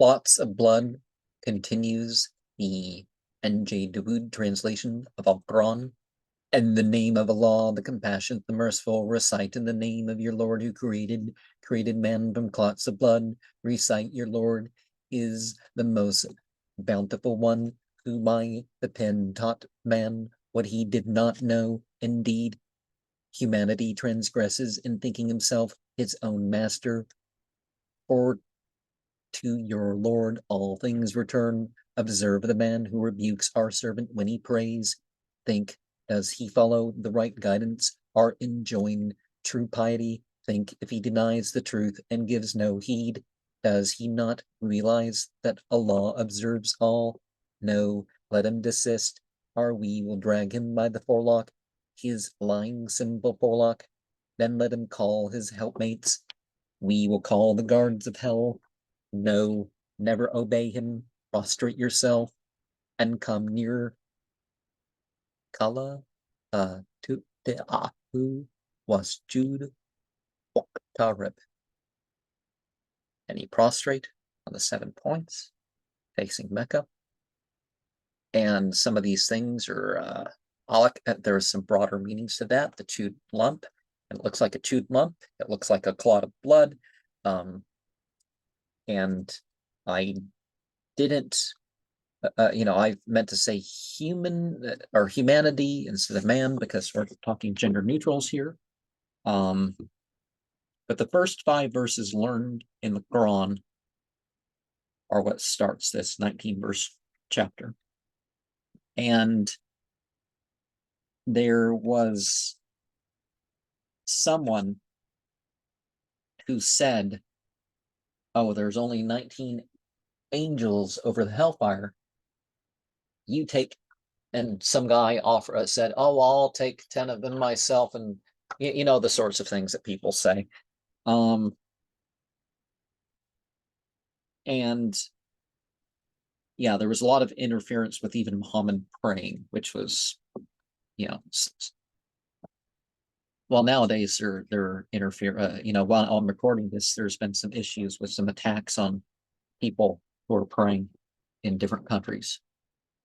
Clots of Blood continues the N.J. Dawood translation of Al-Quran. In the name of Allah, the compassionate, the merciful, recite in the name of your Lord who created man from clots of blood. Recite your Lord is the most bountiful one, who by the pen taught man what he did not know. Indeed, humanity transgresses in thinking himself his own master. For to your Lord all things return. Observe the man who rebukes our servant when he prays. Think, does he follow the right guidance or enjoin true piety? Think, if he denies the truth and gives no heed, does he not realize that Allah observes all? No, let him desist, or we will drag him by the forelock, his lying sinful forelock. Then let him call his helpmates. We will call the guards of hell. No, never obey him. Prostrate yourself and come near Kala to the Ahu was Jude Tarib. And he prostrate on the 7 points facing Mecca. And some of these things are there's some broader meanings to that. The chewed lump. It looks like a chewed lump. It looks like a clot of blood. And I didn't, I meant to say human or humanity instead of man because we're talking gender neutrals here. But the first 5 verses learned in the Quran are what starts this 19-verse chapter. And there was someone who said, oh, there's only 19 angels over the hellfire. You take, and some guy said, oh, well, I'll take 10 of them myself, and the sorts of things that people say. And yeah, there was a lot of interference with even Muhammad praying, which was, well, nowadays they're interfering. While I'm recording this, there's been some issues with some attacks on people who are praying in different countries.